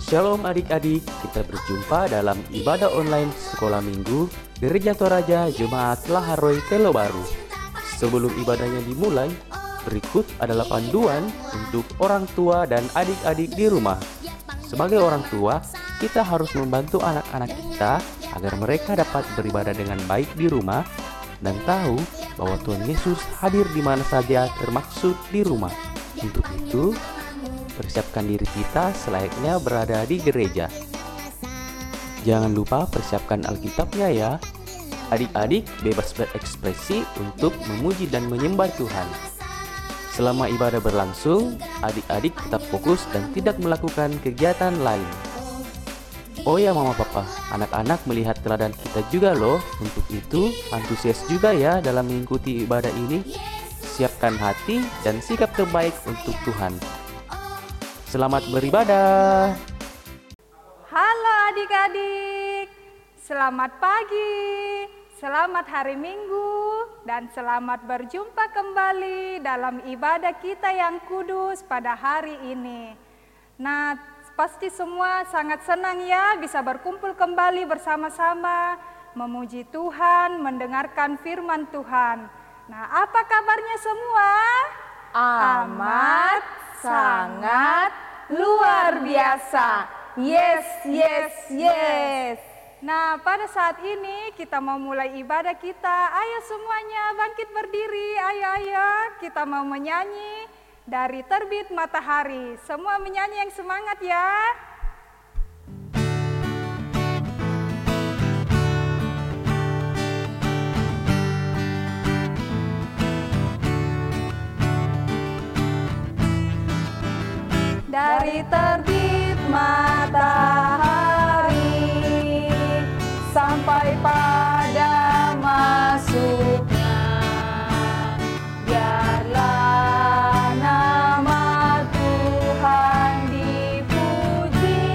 Shalom adik-adik, kita berjumpa dalam ibadah online sekolah minggu Gereja Toraja Jemaat Laharoi Telo Baru. Sebelum ibadahnya dimulai, berikut adalah panduan untuk orang tua dan adik-adik di rumah. Sebagai orang tua, kita harus membantu anak-anak kita agar mereka dapat beribadah dengan baik di rumah dan tahu bahwa Tuhan Yesus hadir di mana saja termaksud di rumah. Untuk itu, persiapkan diri kita selayaknya berada di gereja. Jangan lupa persiapkan Alkitabnya ya. Adik-adik bebas berekspresi untuk memuji dan menyembah Tuhan. Selama ibadah berlangsung, adik-adik tetap fokus dan tidak melakukan kegiatan lain. Oh ya mama papa, anak-anak melihat teladan kita juga loh. Untuk itu, antusias juga ya dalam mengikuti ibadah ini. Siapkan hati dan sikap terbaik untuk Tuhan. Selamat beribadah. Halo adik-adik, selamat pagi, selamat hari Minggu, dan selamat berjumpa kembali dalam ibadah kita yang kudus pada hari ini. Nah, pasti semua sangat senang ya bisa berkumpul kembali bersama-sama, memuji Tuhan, mendengarkan firman Tuhan. Nah, apa kabarnya semua? Amat sangat luar biasa. Yes, yes, yes. Nah, pada saat ini kita mau mulai ibadah kita. Ayo semuanya bangkit berdiri. Ayo, kita mau menyanyi dari terbit matahari. Semua menyanyi yang semangat ya. Dari terbit matahari sampai pada masuknya, biarlah nama Tuhan dipuji.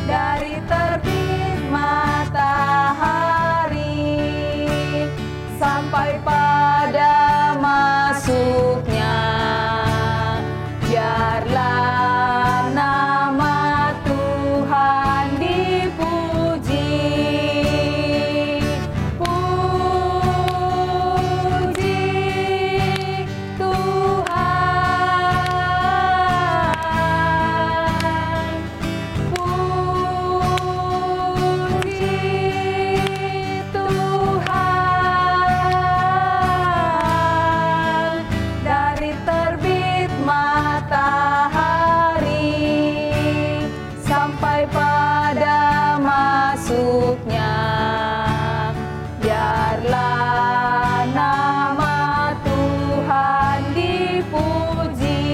Dari terbit matahari sampai pada masuknya, biarlah nama Tuhan dipuji. Puji Tuhan, puji Tuhan. Dari terbit matahari sampai pada masuknya, biarlah nama Tuhan dipuji.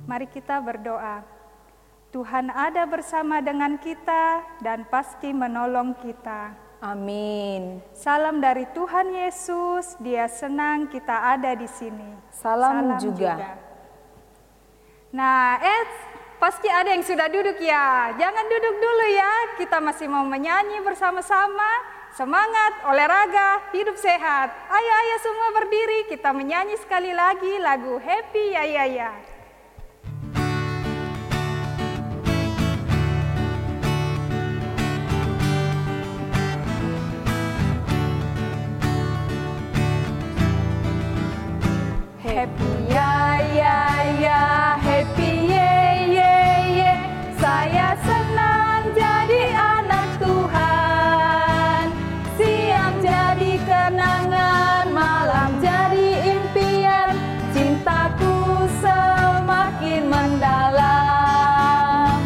Mari kita berdoa. Tuhan ada bersama dengan kita dan pasti menolong kita. Amin. Salam dari Tuhan Yesus, Dia senang kita ada di sini. Salam juga. Nah, pasti ada yang sudah duduk ya. Jangan duduk dulu ya, kita masih mau menyanyi bersama-sama. Semangat, olahraga, hidup sehat. Ayo semua berdiri, kita menyanyi sekali lagi lagu Happy Ya Ya Ya. Happy ya ya ya, happy ye ye ye. Saya senang jadi anak Tuhan. Siang jadi kenangan, malam jadi impian. Cintaku semakin mendalam.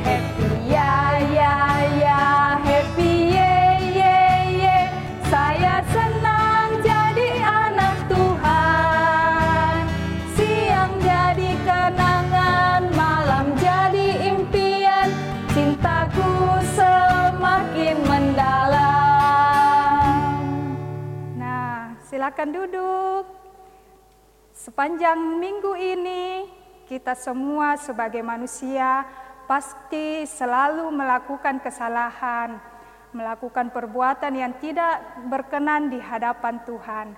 Happy ya ya ya, happy ye ye ye. Saya senang jadi anak Tuhan. Siang jadi kenangan, malam jadi impian. Cintaku semakin mendalam. Nah, silakan duduk. Sepanjang minggu ini, kita semua sebagai manusia pasti selalu melakukan kesalahan, melakukan perbuatan yang tidak berkenan di hadapan Tuhan.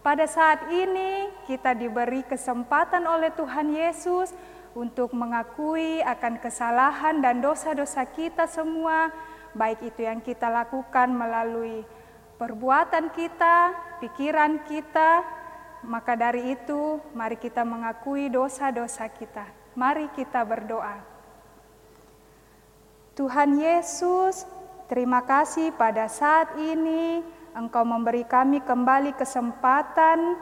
Pada saat ini kita diberi kesempatan oleh Tuhan Yesus untuk mengakui akan kesalahan dan dosa-dosa kita semua, baik itu yang kita lakukan melalui perbuatan kita, pikiran kita. Maka dari itu, mari kita mengakui dosa-dosa kita. Mari kita berdoa. Tuhan Yesus, terima kasih pada saat ini Engkau memberi kami kembali kesempatan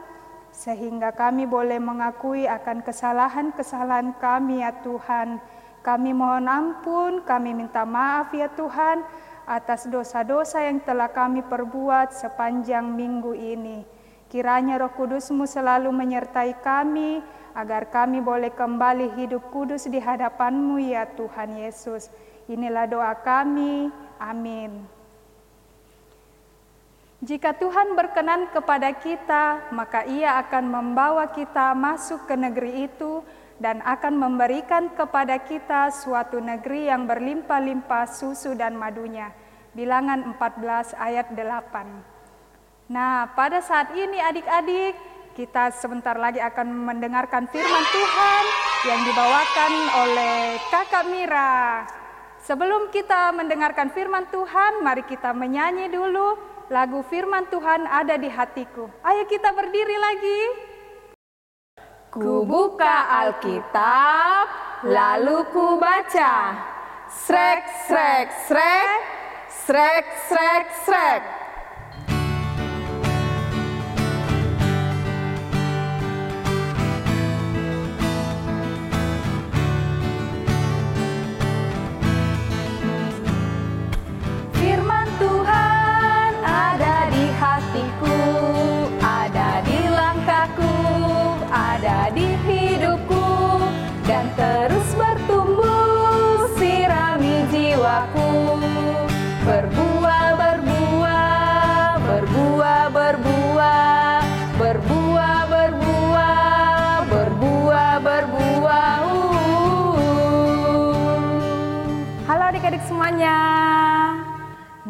sehingga kami boleh mengakui akan kesalahan-kesalahan kami ya Tuhan. Kami mohon ampun, kami minta maaf ya Tuhan atas dosa-dosa yang telah kami perbuat sepanjang minggu ini. Kiranya Roh Kudus-Mu selalu menyertai kami agar kami boleh kembali hidup kudus di hadapan-Mu ya Tuhan Yesus. Inilah doa kami. Amin. Jika Tuhan berkenan kepada kita, maka Ia akan membawa kita masuk ke negeri itu dan akan memberikan kepada kita suatu negeri yang berlimpah-limpah susu dan madunya. Bilangan 14 ayat 8. Nah, pada saat ini adik-adik, kita sebentar lagi akan mendengarkan firman Tuhan yang dibawakan oleh Kakak Mira. Sebelum kita mendengarkan firman Tuhan, mari kita menyanyi dulu lagu Firman Tuhan Ada di Hatiku. Ayo kita berdiri lagi. Ku buka Alkitab, lalu ku baca. Srek, srek, srek, srek, srek, srek. Firman Tuhan ada di hatiku, ada di langkahku, ada di hidupku, dan terus bertumbuh sirami jiwaku. Berbuah, berbuah, berbuah, berbuah, berbuah, berbuah, berbuah, berbuah. Halo adik-adik semuanya.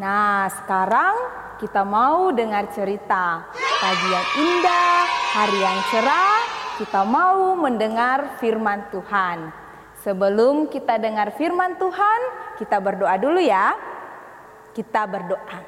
Nah, sekarang kita mau dengar cerita. Pagi yang indah, hari yang cerah, kita mau mendengar firman Tuhan. Sebelum kita dengar firman Tuhan, kita berdoa dulu ya. Kita berdoa.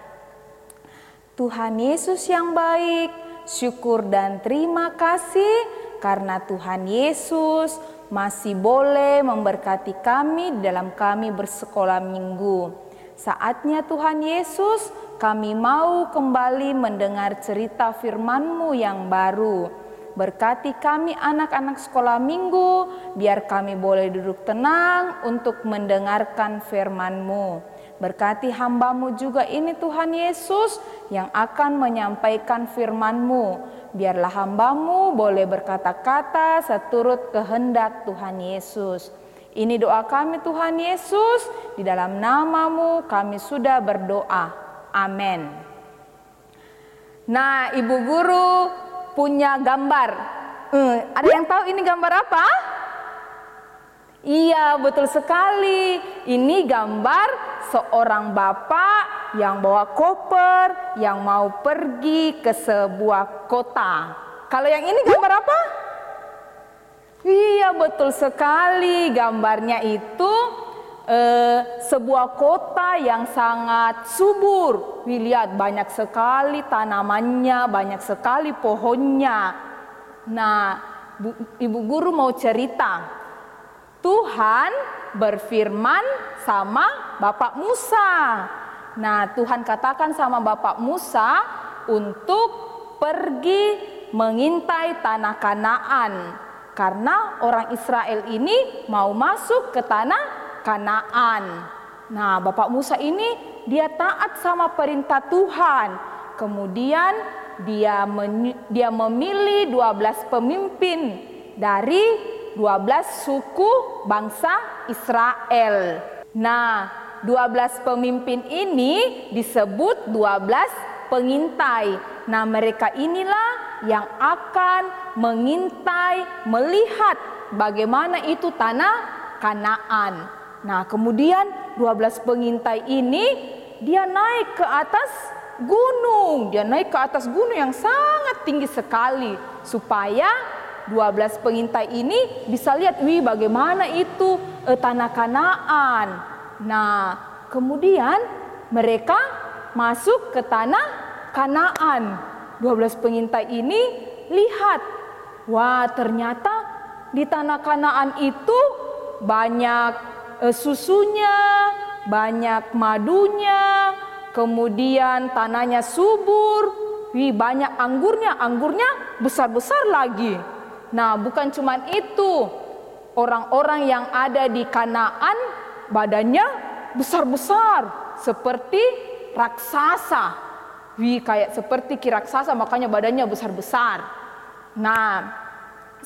Tuhan Yesus yang baik, syukur dan terima kasih karena Tuhan Yesus masih boleh memberkati kami dalam kami bersekolah minggu. Saatnya Tuhan Yesus, kami mau kembali mendengar cerita firman-Mu yang baru. Berkati kami anak-anak sekolah minggu, biar kami boleh duduk tenang untuk mendengarkan firman-Mu. Berkati hamba-Mu juga ini Tuhan Yesus yang akan menyampaikan firman-Mu. Biarlah hamba-Mu boleh berkata-kata seturut kehendak Tuhan Yesus. Ini doa kami Tuhan Yesus, di dalam nama-Mu kami sudah berdoa. Amin. Nah, Ibu Guru punya gambar. Ada yang tahu ini gambar apa? Iya, betul sekali. Ini gambar seorang bapak yang bawa koper, yang mau pergi ke sebuah kota. Kalau yang ini gambar apa? Iya, betul sekali. Gambarnya itu sebuah kota yang sangat subur. Lihat, banyak sekali tanamannya, banyak sekali pohonnya. Nah, Ibu Guru mau cerita. Tuhan berfirman sama Bapak Musa. Nah, Tuhan katakan sama Bapak Musa untuk pergi mengintai tanah Kanaan. Karena orang Israel ini mau masuk ke tanah Kanaan. Nah, Bapak Musa ini dia taat sama perintah Tuhan. Kemudian dia memilih 12 pemimpin dari 12 suku bangsa Israel. Nah, 12 pemimpin ini disebut 12 pengintai. Nah, mereka inilah yang akan mengintai, melihat bagaimana itu tanah Kanaan. Nah, kemudian 12 pengintai ini dia naik ke atas gunung. Dia naik ke atas gunung yang sangat tinggi sekali supaya 12 pengintai ini bisa lihat, bagaimana itu tanah Kanaan. Nah, kemudian mereka masuk ke tanah Kanaan. 12 pengintai ini lihat, wah ternyata di tanah Kanaan itu banyak susunya, banyak madunya, kemudian tanahnya subur, banyak anggurnya besar-besar lagi. Nah, bukan cuma itu, orang-orang yang ada di Kanaan badannya besar-besar seperti raksasa. Kayak seperti raksasa, makanya badannya besar-besar. Nah,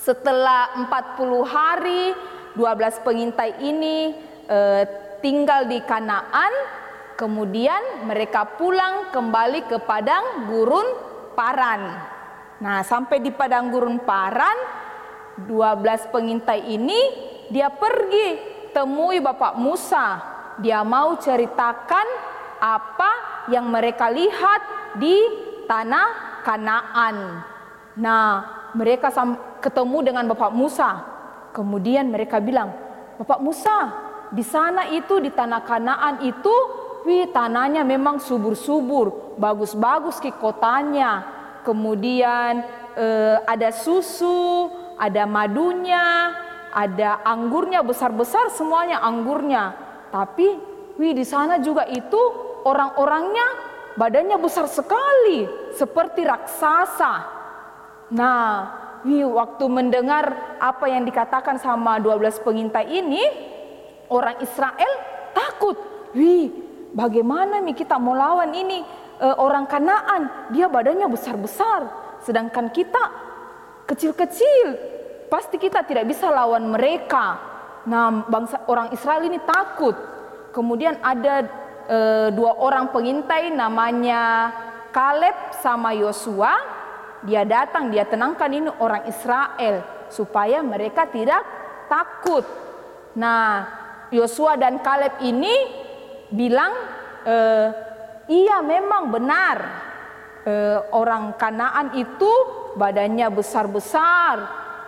setelah 40 hari 12 pengintai ini tinggal di Kanaan, kemudian mereka pulang kembali ke padang gurun Paran. Nah, sampai di padang gurun Paran, 12 pengintai ini dia pergi temui Bapak Musa. Dia mau ceritakan apa yang mereka lihat di tanah Kanaan. Nah, mereka ketemu dengan Bapak Musa. Kemudian mereka bilang, Bapak Musa, di sana itu di tanah Kanaan itu, tanahnya memang subur-subur, bagus-bagus ke kotanya. Kemudian ada susu, ada madunya, ada anggurnya besar-besar, semuanya anggurnya. Tapi di sana juga itu orang-orangnya badannya besar sekali, seperti raksasa. Nah, waktu mendengar apa yang dikatakan sama 12 pengintai ini, orang Israel takut. Bagaimana kita mau lawan ini orang Kanaan? Dia badannya besar-besar, sedangkan kita kecil-kecil. Pasti kita tidak bisa lawan mereka. Nah, bangsa orang Israel ini takut. Kemudian ada 2 orang pengintai namanya Kaleb sama Yosua. Dia datang, dia tenangkan ini orang Israel supaya mereka tidak takut. Nah, Yosua dan Kaleb ini bilang, iya memang benar, orang Kanaan itu badannya besar-besar.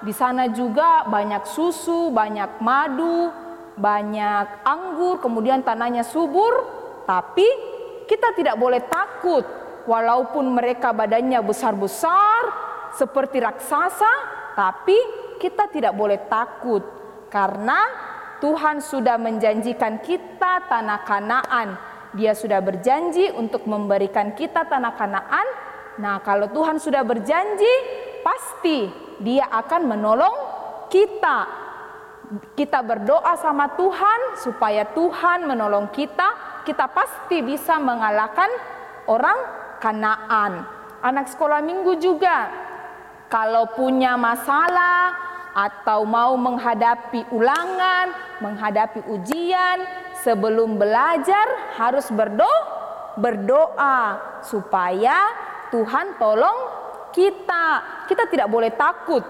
Di sana juga banyak susu, banyak madu, banyak anggur, kemudian tanahnya subur. Tapi kita tidak boleh takut, walaupun mereka badannya besar-besar seperti raksasa, tapi kita tidak boleh takut karena Tuhan sudah menjanjikan kita tanah Kanaan. Dia sudah berjanji untuk memberikan kita tanah Kanaan. Nah, kalau Tuhan sudah berjanji, pasti Dia akan menolong kita. Kita berdoa sama Tuhan supaya Tuhan menolong kita. Kita pasti bisa mengalahkan orang Kanaan. Anak sekolah minggu juga, kalau punya masalah atau mau menghadapi ulangan, menghadapi ujian, sebelum belajar harus berdoa supaya Tuhan tolong kita. Kita tidak boleh takut.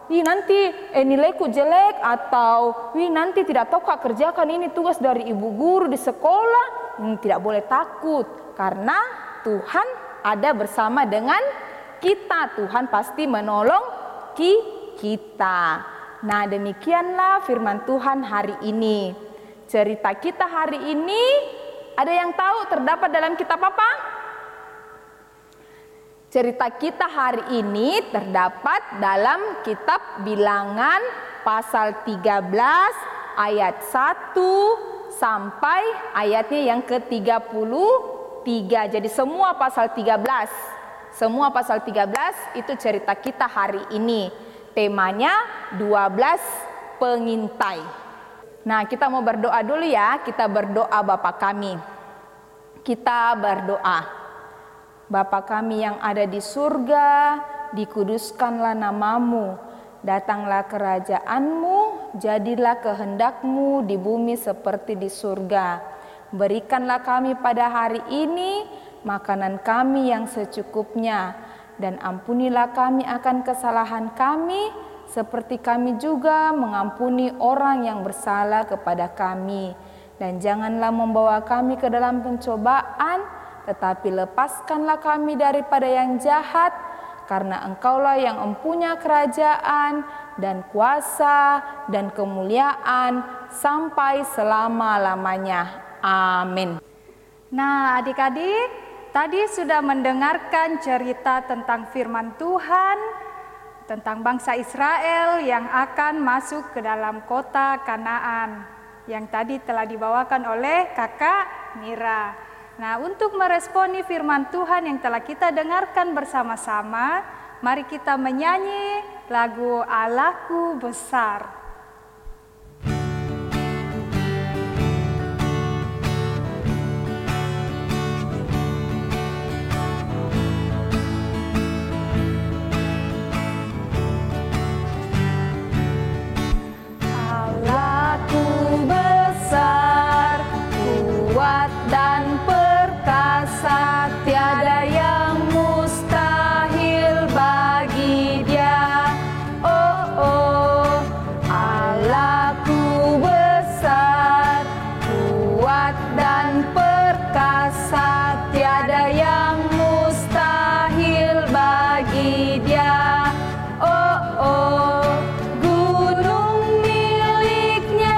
Nanti nilaiku jelek, atau nanti tidak tahu kak kerjakan ini tugas dari ibu guru di sekolah. Tidak boleh takut karena Tuhan ada bersama dengan kita. Tuhan pasti menolong kita. Nah, demikianlah firman Tuhan hari ini. Cerita kita hari ini, ada yang tahu terdapat dalam kitab apa? Cerita kita hari ini terdapat dalam kitab Bilangan pasal 13 ayat 1 sampai ayatnya yang ke-33. Jadi semua pasal 13. Semua pasal 13 itu cerita kita hari ini. Temanya 12 pengintai. Nah, kita mau berdoa dulu ya. Kita berdoa Bapa kami. Kita berdoa. Bapa kami yang ada di surga, dikuduskanlah namamu. Datanglah kerajaan-Mu, jadilah kehendak-Mu di bumi seperti di surga. Berikanlah kami pada hari ini makanan kami yang secukupnya, dan ampunilah kami akan kesalahan kami, seperti kami juga mengampuni orang yang bersalah kepada kami. Dan janganlah membawa kami ke dalam pencobaan, tetapi lepaskanlah kami daripada yang jahat, karena Engkaulah yang mempunyai kerajaan dan kuasa dan kemuliaan sampai selama-lamanya. Amin. Nah, adik-adik, tadi sudah mendengarkan cerita tentang firman Tuhan, tentang bangsa Israel yang akan masuk ke dalam kota Kanaan, yang tadi telah dibawakan oleh Kakak Mira. Nah, untuk meresponi firman Tuhan yang telah kita dengarkan bersama-sama, mari kita menyanyi lagu Allahku Besar. Allahku besar, kuat dan perkasa, tiada yang mustahil bagi Dia. Oh, oh, Allahku besar, kuat dan perkasa, tiada yang mustahil bagi Dia. Oh, oh, gunung miliknya,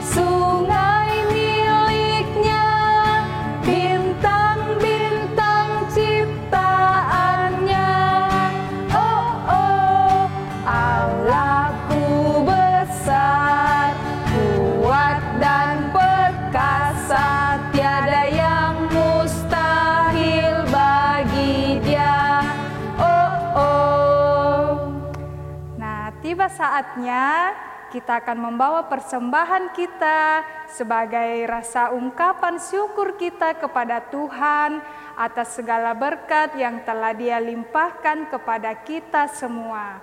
sungai miliknya, bintang-bintang ciptaannya. Oh, oh, Allahku besar, kuat dan perkasa, tiada yang mustahil bagi Dia. Oh, oh. Nah, tiba saatnya kita akan membawa persembahan kita sebagai rasa ungkapan syukur kita kepada Tuhan atas segala berkat yang telah Dia limpahkan kepada kita semua.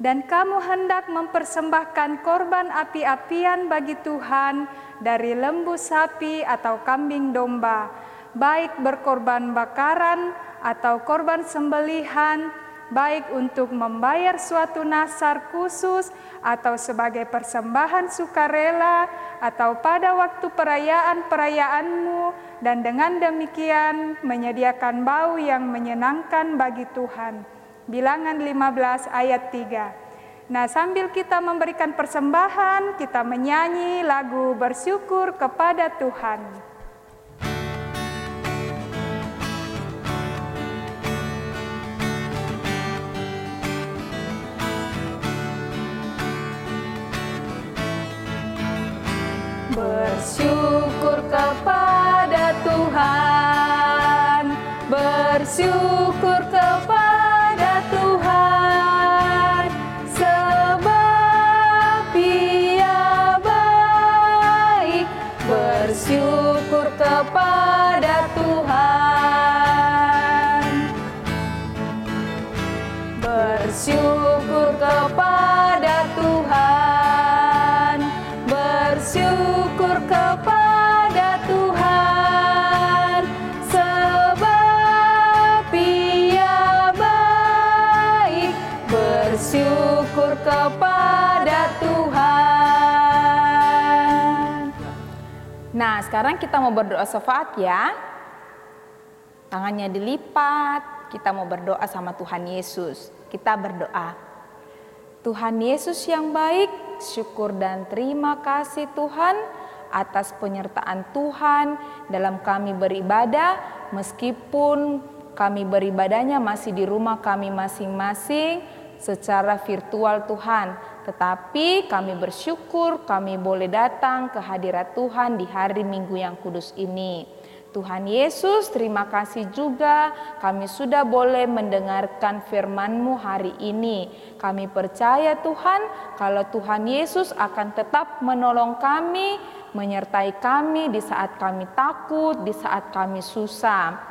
Dan kamu hendak mempersembahkan korban api-apian bagi Tuhan dari lembu sapi atau kambing domba, baik berkorban bakaran atau korban sembelihan, baik untuk membayar suatu nazar khusus atau sebagai persembahan sukarela atau pada waktu perayaan-perayaanmu, dan dengan demikian menyediakan bau yang menyenangkan bagi Tuhan. Bilangan 15 ayat 3. Nah, sambil kita memberikan persembahan, kita menyanyi lagu bersyukur kepada Tuhan. Bersyukur kepada Tuhan, bersyukur kepada Tuhan, sebab Dia baik. Bersyukur kepada Tuhan, bersyukur kepada Tuhan, bersyukur kepada Tuhan, sebab Dia baik. Bersyukur kepada Tuhan. Nah, sekarang kita mau berdoa syafaat ya. Tangannya dilipat, kita mau berdoa sama Tuhan Yesus. Kita berdoa. Tuhan Yesus yang baik, syukur dan terima kasih Tuhan atas penyertaan Tuhan dalam kami beribadah, meskipun kami beribadahnya masih di rumah kami masing-masing secara virtual Tuhan. Tetapi kami bersyukur kami boleh datang ke hadirat Tuhan di hari Minggu yang kudus ini. Tuhan Yesus, terima kasih juga kami sudah boleh mendengarkan firman-Mu hari ini. Kami percaya Tuhan, kalau Tuhan Yesus akan tetap menolong kami, menyertai kami di saat kami takut, di saat kami susah.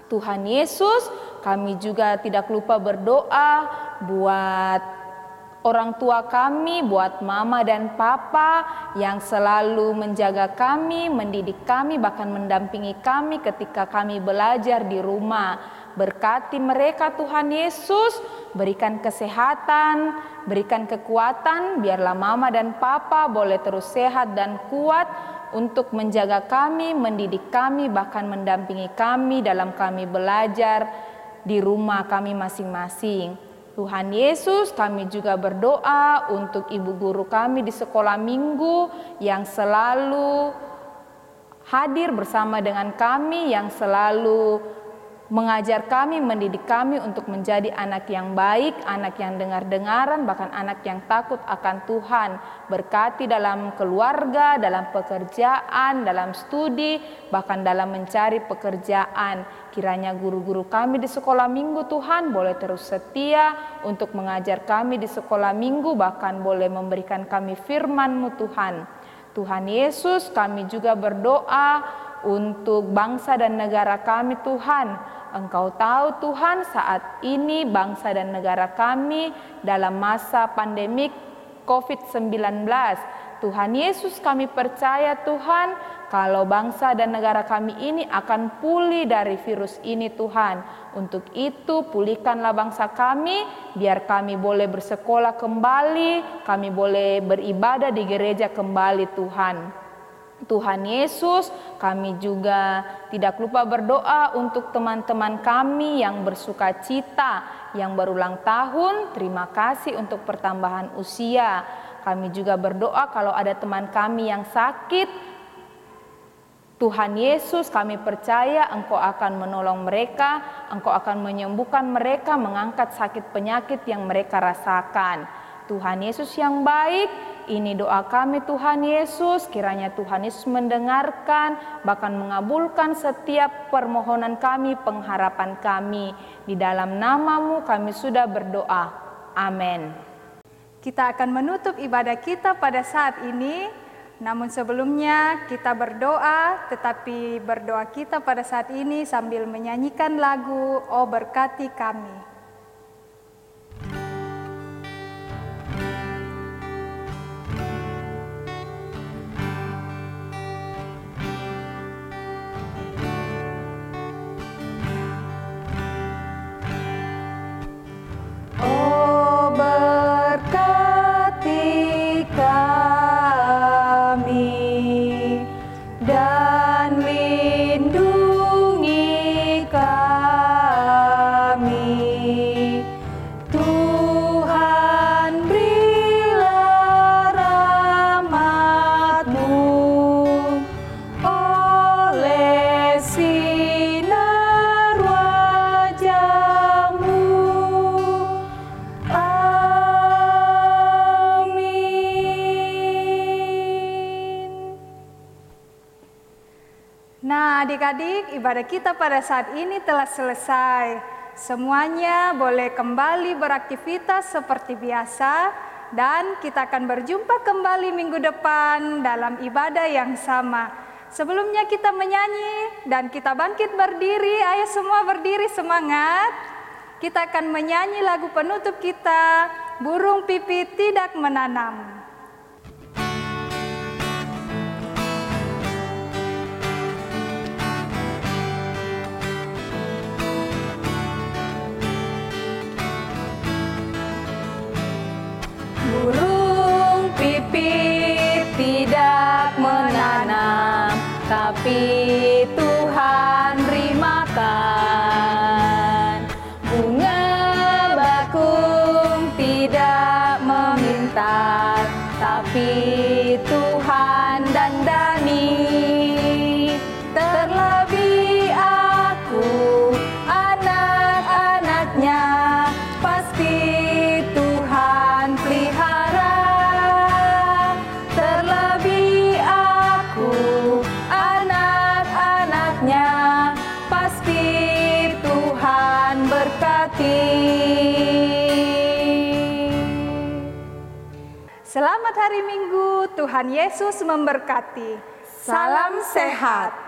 Tuhan Yesus, kami juga tidak lupa berdoa buat orang tua kami, buat mama dan papa yang selalu menjaga kami, mendidik kami, bahkan mendampingi kami ketika kami belajar di rumah. Berkati mereka Tuhan Yesus, berikan kesehatan, berikan kekuatan, biarlah mama dan papa boleh terus sehat dan kuat untuk menjaga kami, mendidik kami, bahkan mendampingi kami dalam kami belajar di rumah kami masing-masing. Tuhan Yesus, kami juga berdoa untuk ibu guru kami di sekolah minggu yang selalu hadir bersama dengan kami, yang selalu mengajar kami, mendidik kami untuk menjadi anak yang baik, anak yang dengar-dengaran, bahkan anak yang takut akan Tuhan. Berkati dalam keluarga, dalam pekerjaan, dalam studi, bahkan dalam mencari pekerjaan. Kiranya guru-guru kami di sekolah minggu Tuhan boleh terus setia untuk mengajar kami di sekolah minggu, bahkan boleh memberikan kami firman-Mu Tuhan. Tuhan Yesus, kami juga berdoa untuk bangsa dan negara kami Tuhan. Engkau tahu Tuhan, saat ini bangsa dan negara kami dalam masa pandemik COVID-19. Tuhan Yesus, kami percaya Tuhan, kalau bangsa dan negara kami ini akan pulih dari virus ini Tuhan. Untuk itu pulihkanlah bangsa kami, biar kami boleh bersekolah kembali, kami boleh beribadah di gereja kembali Tuhan. Tuhan Yesus, kami juga tidak lupa berdoa untuk teman-teman kami yang bersuka cita, yang berulang tahun. Terima kasih untuk pertambahan usia. Kami juga berdoa kalau ada teman kami yang sakit, Tuhan Yesus, kami percaya Engkau akan menolong mereka, Engkau akan menyembuhkan mereka, mengangkat sakit penyakit yang mereka rasakan. Tuhan Yesus yang baik, ini doa kami Tuhan Yesus, kiranya Tuhan Yesus mendengarkan, bahkan mengabulkan setiap permohonan kami, pengharapan kami. Di dalam nama-Mu kami sudah berdoa. Amin. Kita akan menutup ibadah kita pada saat ini, namun sebelumnya kita berdoa, tetapi berdoa kita pada saat ini sambil menyanyikan lagu "Oh Berkati Kami". Nah, adik-adik, ibadah kita pada saat ini telah selesai. Semuanya boleh kembali beraktivitas seperti biasa, dan kita akan berjumpa kembali minggu depan dalam ibadah yang sama. Sebelumnya kita menyanyi dan kita bangkit berdiri. Ayo semua berdiri, semangat. Kita akan menyanyi lagu penutup kita, "Burung Pipit Tidak Menanam". Burung pipit tidak menanam, tapi Tuhan beri makan. Bunga bakung tidak meminta, tapi Tuhan dandani. Terlebih aku, anak-anaknya, pasti Tuhan pelihara. Terlebih aku, anak-anaknya, pasti Tuhan berkati. Selamat hari Minggu, Tuhan Yesus memberkati. Salam sehat.